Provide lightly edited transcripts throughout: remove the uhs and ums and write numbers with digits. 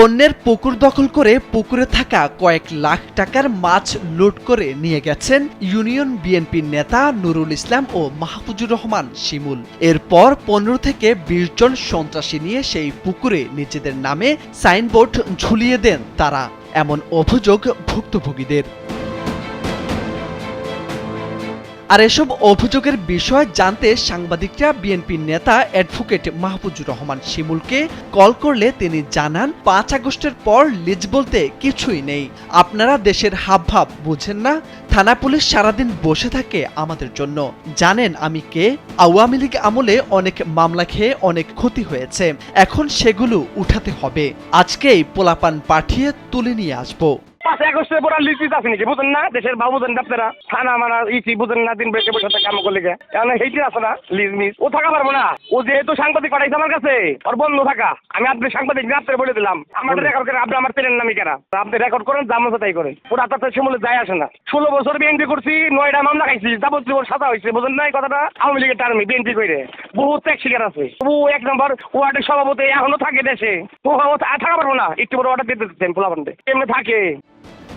অন্যের পুকুর দখল করে পুকুরে থাকা কয়েক লাখ টাকার মাছ লুট করে নিয়ে গেছেন ইউনিয়ন বিএনপির নেতা নুরুল ইসলাম ও মাহফুজুর রহমান শিমুল। এরপর 15 থেকে 20 জন সন্ত্রাসী নিয়ে সেই পুকুরে নিজেদের নামে সাইনবোর্ড ঝুলিয়ে দেন তারা, এমন অভিযোগ ভুক্তভোগীদের। আর এসব অভিযোগের বিষয় জানতে সাংবাদিকরা বিএনপির নেতা অ্যাডভোকেট মাহফুজুর রহমান শিমুলকে কল করলে তিনি জানান, 5 আগস্টের পর লিজ বলতে কিছুই নেই। আপনারা দেশের হাবভাব বুঝেন না? থানা পুলিশ সারাদিন বসে থাকে আমাদের জন্য। জানেন আমি কে? আওয়ামী লীগ আমলে অনেক মামলা খেয়ে অনেক ক্ষতি হয়েছে, এখন সেগুলো উঠাতে হবে। আজকেই পোলাপান পাঠিয়ে তুলে নিয়ে আসবো। 5 আগস্টের পর লিজ আছে নাকি বুঝেন না? দেশের বাবু বুঝেন আপনারা, থানা মানা ইসি বুঝেন না, দিন বেশি বসে কাম করলে এখন সেইটি আছে না লিজ মিস, ও থাকা পারবো না। ও যেহেতু সাংবাদিক পাঠাইছে আমার কাছে, ওর বন্ধ থাকা। আমি আপনি সাংবাদিক না আপনার বলে দিলাম, আমার রেকর্ড করেন, আপনি আমার পেলেন নামি কেনা, আপনি রেকর্ড করেন, যা মতো তাই করেন। ওরা তাতে শিমুলে যায় আসে না। 16 বছর বিএনপি করছি, 9টা মামলা খাইছি, যাবজ্জীবন সাজা হয়েছে, বুঝেন না এই কথাটা? আওয়ামী লীগের টার্মে বিএনপি করে বহু ত্যাগ শিকার আছে। ও 1 নম্বর ওয়ার্ডের সভাপতি এখনো থাকে দেশে, ও থাকা পারবো না। একটু বড় অর্ডার দিতে দিচ্ছেন পোলাপানতে এমনি থাকে।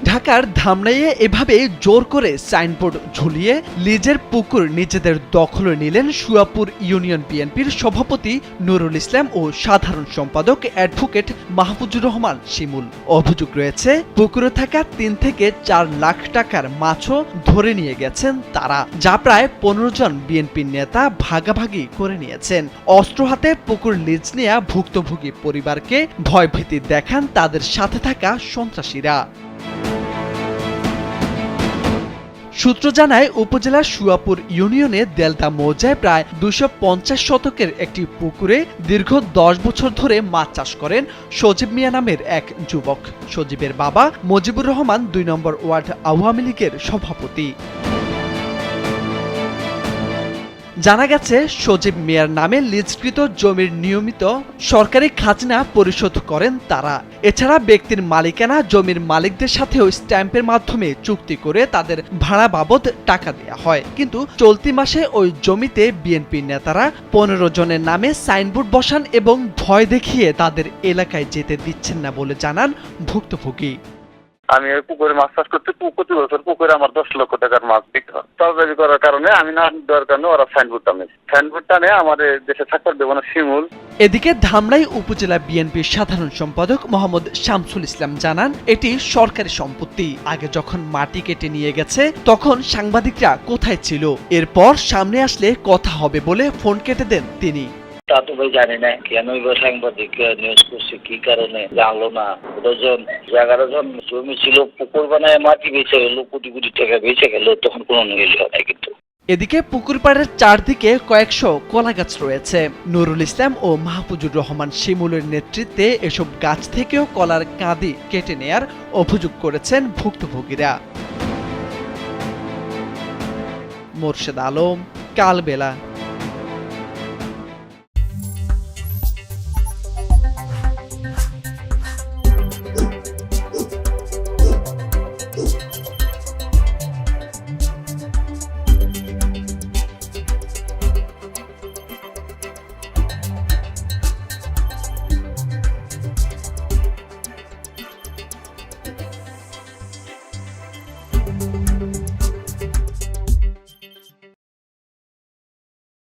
ঢাকার ধামরাইয়ে এভাবে জোর করে সাইনবোর্ড ঝুলিয়ে লিজের পুকুর নিজেদের দখলে নিলেন সুয়াপুর ইউনিয়ন বিএনপির সভাপতি নুরুল ইসলাম ও সাধারণ সম্পাদক অ্যাডভোকেট মাহফুজুর রহমান শিমুল। অভিযোগ রয়েছে, পুকুরে থাকা 3 থেকে 4 লাখ টাকার মাছও ধরে নিয়ে গেছেন তারা, যা প্রায় 15 জন বিএনপির নেতা ভাগাভাগি করে নিয়েছেন। অস্ত্র হাতে পুকুর লিজ নেয়া ভুক্তভোগী পরিবারকে ভয়ভীতি দেখান তাদের সাথে থাকা সন্ত্রাসীরা। সূত্র জানায়, উপজেলার সুয়াপুর ইউনিয়নে দেলতা মৌজায় প্রায় 250 শতকের একটি পুকুরে দীর্ঘ 10 বছর ধরে মাছ চাষ করেন সজীব মিয়া নামের এক যুবক। সজীবের বাবা মজিবুর রহমান 2 নম্বর ওয়ার্ড আওয়ামী লীগের সভাপতি। জানা গেছে, সজীব মিয়ার নামে লিজকৃত জমির নিয়মিত সরকারি খাজনা পরিশোধ করেন তারা। এছাড়া ব্যক্তির মালিকানা জমির মালিকদের সাথেও স্ট্যাম্পের মাধ্যমে চুক্তি করে তাদের ভাড়া বাবদ টাকা দেয়া হয়। কিন্তু চলতি মাসে ওই জমিতে বিএনপি নেতারা 15 জনের নামে সাইনবোর্ড বসান এবং ভয় দেখিয়ে তাদের এলাকায় যেতে দিচ্ছেন না বলে জানান ভুক্তভোগী। আমি ওই পুকুরে মাছ চাষ করতে, প্রতি বছর পুকুরে আমার 10 লক্ষ টাকার মাছ বিক্রি হয়। তরকারি করার কারণে আমি না দেওয়ার কারণে ওরা সাইনবোর্ডটা নেই। সাইনবোর্ডটা নেই আমাদের দেশে থাকতে দেবো না শিমুল। এদিকে ধামরাই উপজেলা বিএনপির সাধারণ সম্পাদক মোহাম্মদ শামসুল ইসলাম জানান, এটি সরকারি সম্পত্তি। আগে যখন মাটি কেটে নিয়ে গেছে তখন সাংবাদিকরা কোথায় ছিল? এরপর সামনে আসলে কথা হবে বলে ফোন কেটে দেন তিনি। তা তো ভাই জানি না কেন সাংবাদিক নিউজ করছে, কি কারণে জানলো না। 11 জন জমি ছিল, পুকুর বানায় মাটি বেঁচে গেল, কোটি কোটি টাকা বেঁচে গেল, তখন কোনো নিউজ হয় না। কিন্তু এদিকে পুকুর পাড়ের চারদিকে কয়েকশো কলা গাছ রয়েছে। নুরুল ইসলাম ও মাহফুজুর রহমান শিমুলের নেতৃত্বে এসব গাছ থেকেও কলার কাঁদি কেটে নেয়ার অভিযোগ করেছেন ভুক্তভোগীরা। মোর্শেদ আলম, কালবেলা।